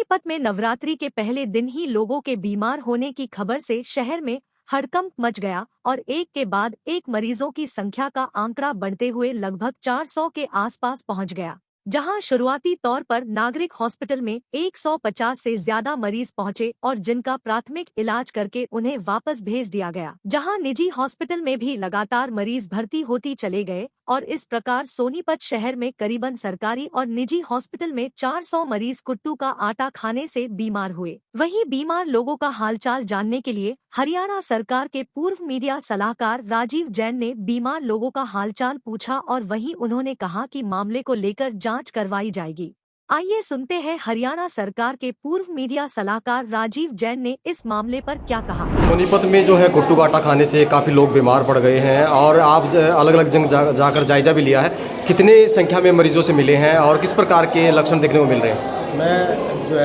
सोनीपत में नवरात्रि के पहले दिन ही लोगों के बीमार होने की खबर से शहर में हड़कंप मच गया और एक के बाद एक मरीजों की संख्या का आंकड़ा बढ़ते हुए लगभग 400 के आसपास पहुंच गया। जहां शुरुआती तौर पर नागरिक हॉस्पिटल में 150 से ज्यादा मरीज पहुंचे और जिनका प्राथमिक इलाज करके उन्हें वापस भेज दिया गया। जहां निजी हॉस्पिटल में भी लगातार मरीज भर्ती होती चले गए और इस प्रकार सोनीपत शहर में करीबन सरकारी और निजी हॉस्पिटल में 400 मरीज कुट्टू का आटा खाने से बीमार हुए। वहीं बीमार लोगों का हालचाल जानने के लिए हरियाणा सरकार के पूर्व मीडिया सलाहकार राजीव जैन ने बीमार लोगों का हालचाल पूछा और वहीं उन्होंने कहा कि मामले को लेकर जांच करवाई जाएगी। आइए सुनते हैं हरियाणा सरकार के पूर्व मीडिया सलाहकार राजीव जैन ने इस मामले पर क्या कहा। सोनीपत में जो है कुट्टू का आटा खाने से काफ़ी लोग बीमार पड़ गए हैं और आप अलग अलग जगह जाकर जायजा भी लिया है। कितने संख्या में मरीजों से मिले हैं और किस प्रकार के लक्षण देखने को मिल रहे हैं?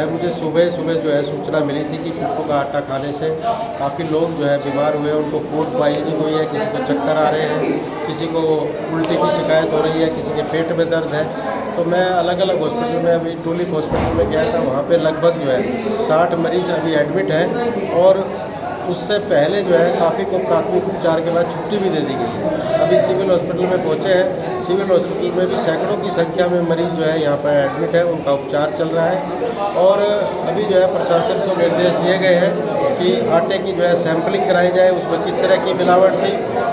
मुझे सुबह जो है सूचना मिली थी कि कुट्टू का आटा खाने से काफ़ी लोग जो है बीमार हुए, उनको फूड पॉइजनिंग हुई है, किसी को चक्कर आ रहे हैं, किसी को उल्टी की शिकायत हो रही है, किसी के पेट में दर्द है। तो मैं अलग अलग हॉस्पिटल में अभी टूलिप हॉस्पिटल में गया था, वहाँ पे लगभग जो है 60 मरीज अभी एडमिट हैं और उससे पहले जो है काफ़ी को प्राथमिक उपचार के बाद छुट्टी भी दे दी गई है। अभी सिविल हॉस्पिटल में पहुँचे हैं, सिविल हॉस्पिटल में भी सैकड़ों की संख्या में मरीज जो है यहाँ पर एडमिट है, उनका उपचार चल रहा है। और अभी जो है प्रशासन को निर्देश दिए गए हैं कि आटे की जो है सैंपलिंग कराई जाए, उसमें किस तरह की मिलावट थी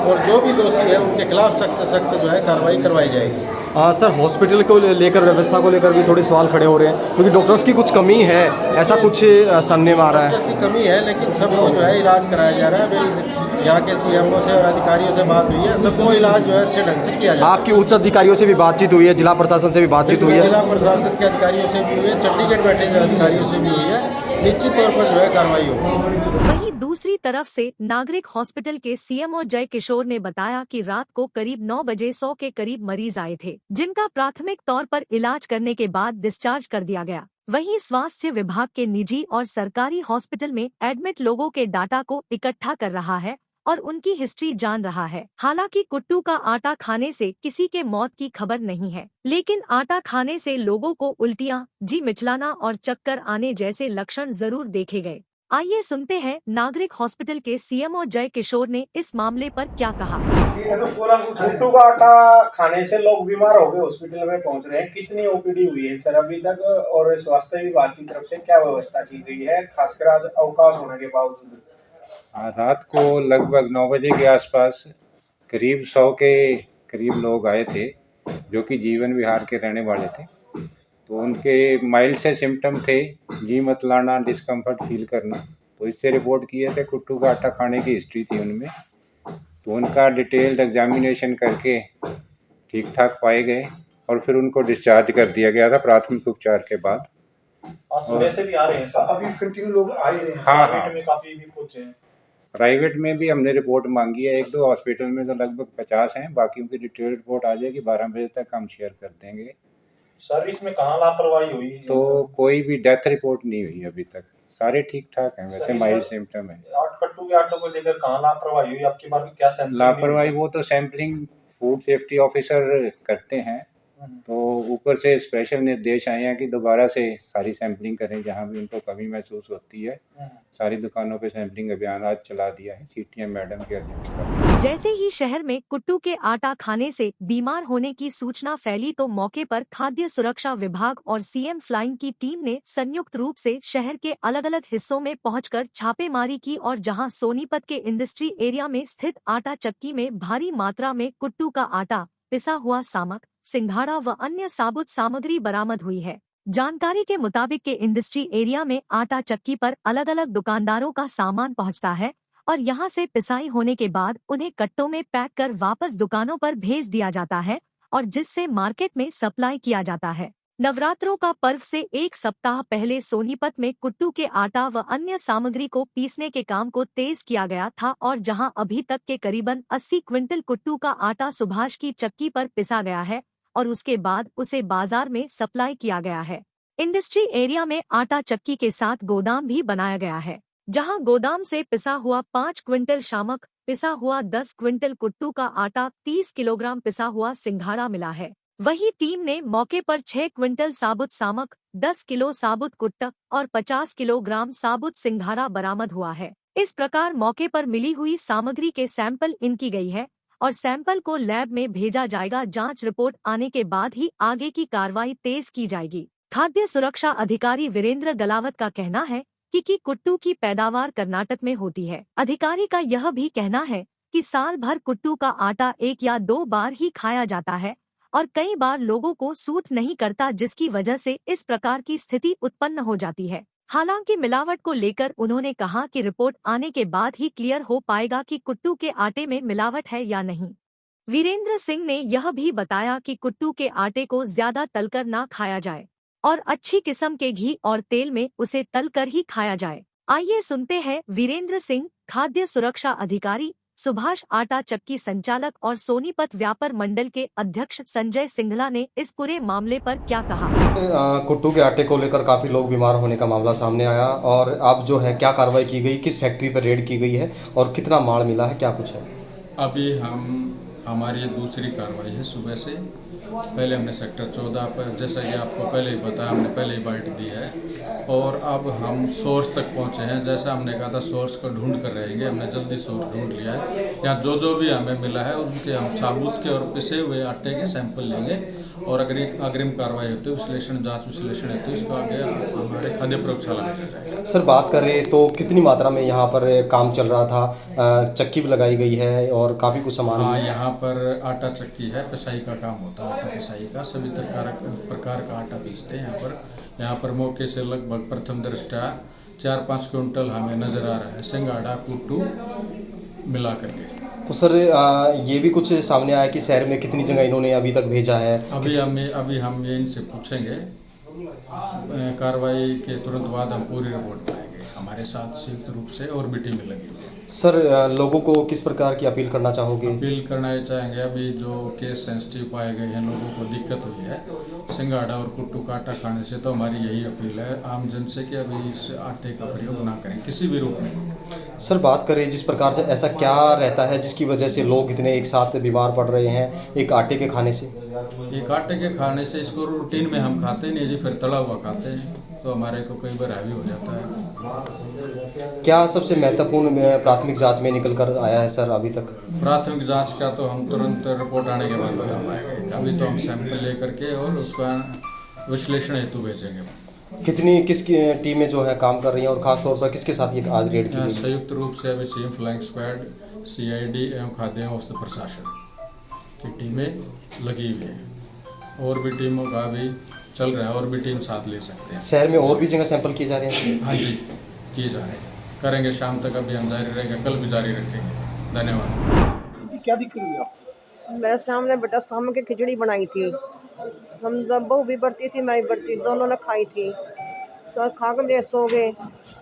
और जो भी दोषी है उनके खिलाफ सख्त से सख्त जो है कार्रवाई करवाई जाएगी। सर, हॉस्पिटल को लेकर, व्यवस्था को लेकर भी थोड़े सवाल खड़े हो रहे हैं क्योंकि डॉक्टर्स की कुछ कमी है, ऐसा कुछ सामने में आ रहा है। डॉक्टर्स की कमी है लेकिन सबको जो है इलाज कराया जा रहा है। मेरी यहाँ के सीएमओ से और अधिकारियों से बात हुई है, सबको इलाज जो है अच्छे ढंग से किया जाए। आपकी उच्च अधिकारियों से भी बातचीत हुई है, जिला प्रशासन से भी बातचीत हुई है? जिला प्रशासन के अधिकारियों से भी हुई है, चंडीगढ़ बैठे अधिकारियों से भी हुई है। निश्चित तौर पर जो है कार्रवाई होगी। वहीं दूसरी तरफ से नागरिक हॉस्पिटल के सीएमओ जय किशोर ने बताया कि रात को करीब 9 बजे 100 के करीब मरीज आए थे, जिनका प्राथमिक तौर पर इलाज करने के बाद डिस्चार्ज कर दिया गया। वहीं स्वास्थ्य विभाग के निजी और सरकारी हॉस्पिटल में एडमिट लोगों के डाटा को इकट्ठा कर रहा है और उनकी हिस्ट्री जान रहा है। हालांकि कुट्टू का आटा खाने से किसी के मौत की खबर नहीं है, लेकिन आटा खाने से लोगों को उल्टियां, जी मिचलाना और चक्कर आने जैसे लक्षण जरूर देखे गए। आइए सुनते हैं नागरिक हॉस्पिटल के सीएमओ जय किशोर ने इस मामले पर क्या कहा। पूरा कुट्टू का आटा खाने से लोग बीमार हो गए, हॉस्पिटल में पहुंच रहे हैं। कितनी ओपीडी हुई है सर अभी तक और स्वास्थ्य विभाग की तरफ से क्या व्यवस्था की गई है, खासकर आज अवकाश होने के बावजूद? रात को लगभग 9 बजे के आसपास करीब 100 के करीब लोग आए थे जो कि जीवन विहार के रहने वाले थे। तो उनके माइल्ड से सिम्टम थे, जी मतलाना, डिस्कम्फर्ट फील करना। तो इससे रिपोर्ट किए थे, कुट्टू का आटा खाने की हिस्ट्री थी उनमें। तो उनका डिटेल्ड एग्जामिनेशन करके ठीक ठाक पाए गए और फिर उनको डिस्चार्ज कर दिया गया था प्राथमिक उपचार के बाद। सुबह से भी आ रहे हैं सर, अभी कंटिन्यू लोग आ ही रहे हैं। हाँ, प्राइवेट में काफी भी पहुंचे हैं। प्राइवेट में भी हमने रिपोर्ट मांगी है, 1-2 हॉस्पिटल में तो लगभग 50 हैं, बाकी उनकी डिटेल रिपोर्ट आ जाएगी, 12 बजे तक हम शेयर कर देंगे। सर इसमें कहाँ लापरवाही हुई? तो कोई भी डेथ रिपोर्ट नहीं हुई अभी तक, सारे ठीक ठाक हैं, वैसे माइल्ड सिम्टम है। कुट्टू के आटे को लेकर कहाँ लापरवाही हुई? आपकी बार क्या सैंपलिंग? लापरवाही वो तो सैंपलिंग फूड सेफ्टी ऑफिसर करते हैं, तो ऊपर से स्पेशल निर्देश आए हैं कि दोबारा से सारी सैंपलिंग करें, जहां भी उनको कमी महसूस होती है। सारी दुकानों पे सैंपलिंग अभियान आज चला दिया है सीटीएम मैडम की अध्यक्षता में। जैसे ही शहर में कुट्टू के आटा खाने से बीमार होने की सूचना फैली तो मौके पर खाद्य सुरक्षा विभाग और सीएम फ्लाइंग की टीम ने संयुक्त रूप से शहर के अलग अलग हिस्सों में पहुंचकर छापेमारी की और जहां सोनीपत के इंडस्ट्री एरिया में स्थित आटा चक्की में भारी मात्रा में कुट्टू का आटा, पिसा हुआ सामक, सिंघाड़ा व अन्य साबुत सामग्री बरामद हुई है। जानकारी के मुताबिक के इंडस्ट्री एरिया में आटा चक्की पर अलग अलग दुकानदारों का सामान पहुंचता है और यहां से पिसाई होने के बाद उन्हें कट्टों में पैक कर वापस दुकानों पर भेज दिया जाता है और जिससे मार्केट में सप्लाई किया जाता है। नवरात्रों का पर्व से एक सप्ताह पहले सोनीपत में कुट्टू के आटा व अन्य सामग्री को पीसने के काम को तेज किया गया था और जहां अभी तक के करीबन 80 क्विंटल कुट्टू का आटा सुभाष की चक्की पर पिसा गया है और उसके बाद उसे बाजार में सप्लाई किया गया है। इंडस्ट्री एरिया में आटा चक्की के साथ गोदाम भी बनाया गया है, जहां गोदाम से पिसा हुआ 5 क्विंटल शामक, पिसा हुआ 10 क्विंटल कुट्टू का आटा, 30 किलोग्राम पिसा हुआ सिंघाड़ा मिला है। वहीं टीम ने मौके पर 6 क्विंटल साबुत सामक, 10 किलो साबुत कुट्टा और 50 किलोग्राम साबुत सिंघाड़ा बरामद हुआ है। इस प्रकार मौके पर मिली हुई सामग्री के सैंपल इनकी गई है और सैंपल को लैब में भेजा जाएगा। जांच रिपोर्ट आने के बाद ही आगे की कार्रवाई तेज की जाएगी। खाद्य सुरक्षा अधिकारी वीरेंद्र गलावत का कहना है कि कुट्टू की पैदावार कर्नाटक में होती है। अधिकारी का यह भी कहना है कि साल भर कुट्टू का आटा 1 या 2 बार ही खाया जाता है और कई बार लोगों को सूट नहीं करता, जिसकी वजह से इस प्रकार की स्थिति उत्पन्न हो जाती है। हालांकि मिलावट को लेकर उन्होंने कहा कि रिपोर्ट आने के बाद ही क्लियर हो पाएगा कि कुट्टू के आटे में मिलावट है या नहीं। वीरेंद्र सिंह ने यह भी बताया कि कुट्टू के आटे को ज्यादा तलकर ना खाया जाए और अच्छी किस्म के घी और तेल में उसे तलकर ही खाया जाए। आइए सुनते हैं वीरेंद्र सिंह, खाद्य सुरक्षा अधिकारी, सुभाष आटा चक्की संचालक और सोनीपत व्यापार मंडल के अध्यक्ष संजय सिंघला ने इस पूरे मामले पर क्या कहा। कुट्टू के आटे को लेकर काफ़ी लोग बीमार होने का मामला सामने आया और अब जो है क्या कार्रवाई की गई, किस फैक्ट्री पर रेड की गई है और कितना माल मिला है, क्या कुछ है? अभी हमारी ये दूसरी कार्रवाई है सुबह से। पहले हमने सेक्टर 14 पर, जैसा कि आपको पहले ही बताया, हमने पहले ही बाइट दी है और अब हम सोर्स तक पहुंचे हैं। जैसा हमने कहा था सोर्स को ढूंढ कर रहेंगे, हमने जल्दी सोर्स ढूंढ लिया है। यहाँ जो भी हमें मिला है उनके हम साबुत के और पिसे हुए आटे के सैंपल लेंगे और अगर एक अग्रिम कार्रवाई होती है, विश्लेषण जाँच विश्लेषण है तो इसको आगे हमारे खाद्य प्रयोगशाला में जाएगा। सर बात करें तो कितनी मात्रा में यहाँ पर काम चल रहा था? चक्की भी लगाई गई है और काफ़ी कुछ सामान। हाँ, यहाँ पर आटा चक्की है, पिसाई का काम होता है, आटा पिसाई का सभी प्रकार का आटा पीसते हैं यहाँ पर मौके से लगभग प्रथम दृष्टया 4-5 क्विंटल हमें नज़र आ रहा है सिंघाड़ा कुट्टू मिला करके। तो सर ये भी कुछ सामने आया कि शहर में कितनी जगह इन्होंने अभी तक भेजा है? अभी हम ये इनसे पूछेंगे, कार्रवाई के तुरंत बाद हम पूरी रिपोर्ट पाएंगे। हमारे साथ संयुक्त रूप से और भी टीमें लगी हुई है। सर लोगों को किस प्रकार की अपील करना चाहोगे? अपील करना चाहेंगे, अभी जो केस सेंसिटिव पाए गए हैं, लोगों को दिक्कत हुई है सिंघाड़ा और कुट्टू का आटा खाने से, तो हमारी यही अपील है आम जन से कि अभी इस आटे का प्रयोग ना करें किसी भी रूप में। सर बात करें जिस प्रकार से, ऐसा क्या रहता है जिसकी वजह से लोग इतने एक साथ बीमार पड़ रहे हैं एक आटे के खाने से? एक आटे के खाने से, इसको रूटीन में हम खाते नहीं जी, फिर तला हुआ खाते हैं तो हमारे को कई बार हैवी हो जाता है। क्या सबसे महत्वपूर्ण प्राथमिक जांच में निकल कर आया है सर अभी तक? प्राथमिक जांच का तो हम तुरंत रिपोर्ट आने के बाद बता पाएंगे। अभी तो हम सैंपल ले करके और उसका विश्लेषण हेतु भेजेंगे। किस टीमें जो है काम कर रही हैं और खास तौर पर किसके साथ ये आज रेड की? संयुक्त रूप से अभी सीएम फ्लाइंग स्क्वाड, CID एवं खाद्य एवं औषध प्रशासन की टीमें लगी हुई है और भी टीमों का भी चल रहा है और भी टीम साथ ले सकते हैं। शहर में और भी जगह सैंपल किए जा रहे हैं? हाँ जी, किए जा रहे हैं, करेंगे शाम तक। अभी हम जारी रहेगा, कल भी जारी रखेंगे। धन्यवाद। क्या दिक्कत हुई आपको? मेरे सामने बेटा शाम की खिचड़ी बनाई थी, हम बहू भी बढ़ती थी, मैं भी बढ़ती, दोनों ने खाई थी। तो खा कर सो गए,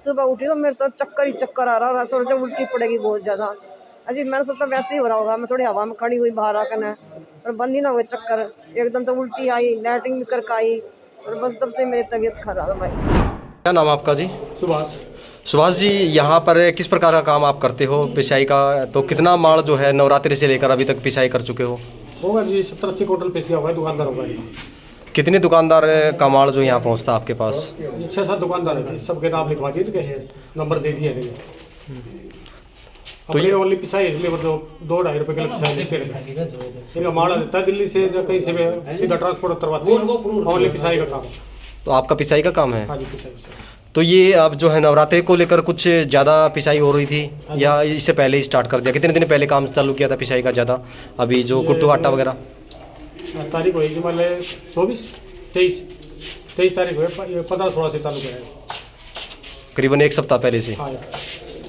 सुबह उठी तो मेरे तो चक्कर ही चक्कर आ रहा, सोचा उल्टी पड़ेगी बहुत ज़्यादा। अजी मैंने सोचा वैसे ही हो रहा होगा, मैं थोड़ी हवा में खड़ी हुई बाहर आकर और बंद ही ना हुए चक्कर, एकदम तो उल्टी आई, लैटरिन भी करके आई और बस तब से मेरी तबीयत खराब है। भाई क्या नाम आपका जी? सुभाष जी, यहाँ पर किस प्रकार का काम आप करते हो पिसाई का? तो कितना माल जो है नवरात्रि से लेकर अभी तक पिसाई कर चुके हो? होगा जी 70-80 क्विंटल पिसा हुआ है, दुकानदार होगा। कितने दुकानदार का माल जो यहाँ पहुँचता है आपके पास? 6-7 दुकानदार है, सबके नाम लिखवा दिए, नंबर दे दिए। तो ये ओनली पिसाई इसलिए मतलब 2-2.5 रुपये किलो पिसाई देते रहते। इनका माल देता है दिल्ली से या कहीं से भी सीधा ट्रांसपोर्ट करवाते हैं, ओनली पिसाई का काम। तो आपका पिसाई का काम है? हाँ जी, पिसाई। तो ये अब जो है नवरात्रि को लेकर कुछ ज़्यादा पिसाई हो रही थी या इससे पहले ही स्टार्ट कर दिया? कितने दिन पहले काम चालू किया था पिसाई का ज़्यादा, अभी जो कुट्टू आटा वगैरह? तारीख हुई मान लें 23 तारीख हुई, 15-16 से चालू किया है, करीबन 1 सप्ताह पहले से। हाँ,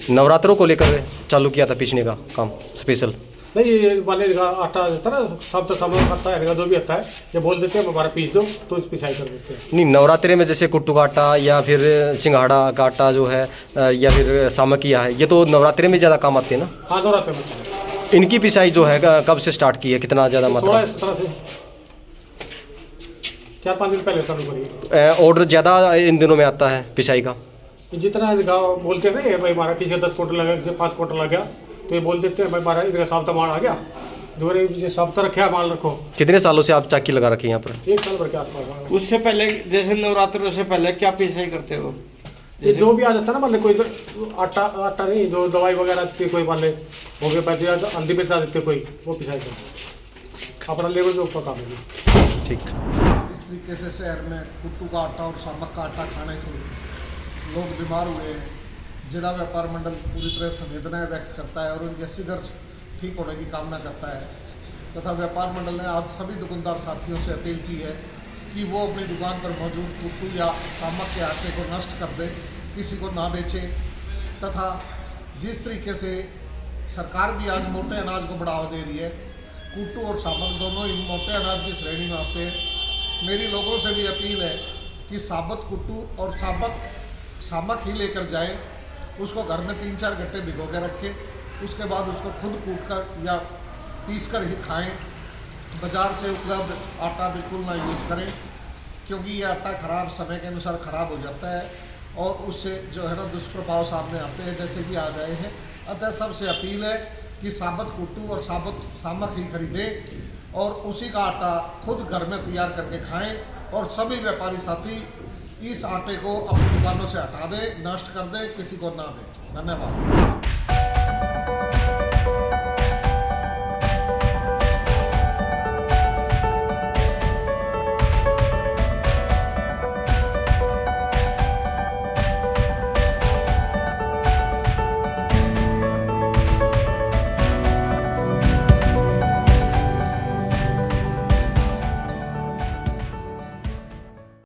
नवरात्रों को लेकर चालू किया था पीसने का काम स्पेशल? नहीं, ये वाले का आटा रहता है ना, सब तो सामान आता है, जो भी आता है ये बोल देते हैं हमारा पीस दो तो इस पिसाई कर देते हैं। नहीं, नवरात्रि में जैसे कुट्टू का आटा या फिर सिंघाड़ा का आटा जो है या फिर सामकिया है, ये तो नवरात्रि में ज़्यादा काम आते हैं ना? हाँ, नवरात्रि में। इनकी पिसाई जो है कब से स्टार्ट की है, कितना ज़्यादा मात्रा? 16-17 से 4-5 दिन पहले चालू करिए। ऑर्डर ज़्यादा इन दिनों में आता है पिसाई का? जितना गाँव बोलते हैं ना भाई हमारा किसी का 10 क्विंटल लगा, किसी 5 क्विंटल लग गया, तो ये बोल देते हैं भाई हमारा इधर साफ माल आ गया, जो ये सब तो रखे माल रखो। कितने सालों से आप चाकी लगा रखी हैं यहाँ पर? 1 साल भर के आसपास। उससे पहले जैसे नवरात्रों से पहले क्या पिसाई करते हो? ये जो भी आ जाता है ना, मान ले कोई आटा नहीं, जो दवाई वगैरह देती कोई, मान ले हो गया पैसे अंधी बेचा देते कोई, वो पिसाई करते अपना लेबर जो ऊपर काम है। ठीक। इस तरीके से शहर में कुट्टू का आटा और सामक का आटा खाने से लोग बीमार हुए हैं। जिला व्यापार मंडल पूरी तरह संवेदनाएं व्यक्त करता है और उनके शीघ्र ठीक होने की कामना करता है तथा व्यापार मंडल ने आज सभी दुकानदार साथियों से अपील की है कि वो अपनी दुकान पर मौजूद कुट्टू या सामक के आटे को नष्ट कर दे, किसी को ना बेचे। तथा जिस तरीके से सरकार भी आज मोटे अनाज को बढ़ावा दे रही है, कुट्टू और सामक दोनों ही मोटे अनाज की श्रेणी में आते हैं। मेरी लोगों से भी अपील है कि साबुत कुट्टू और सामक ही लेकर जाए, उसको घर में 3-4 घंटे भिगो के रखें, उसके बाद उसको खुद कूट कर या पीस कर ही खाएँ। बाज़ार से उपलब्ध आटा बिल्कुल ना यूज़ करें, क्योंकि ये आटा ख़राब समय के अनुसार ख़राब हो जाता है और उससे जो है ना दुष्प्रभाव सामने आते हैं, जैसे कि आ गए हैं। अतः सबसे अपील है कि साबुत कुट्टू और साबुत सामक ही खरीदें और उसी का आटा खुद घर में तैयार करके खाएं और सभी व्यापारी साथी इस आटे को अपनी दुकानों से हटा दें, नष्ट कर दें, किसी को ना दें। धन्यवाद।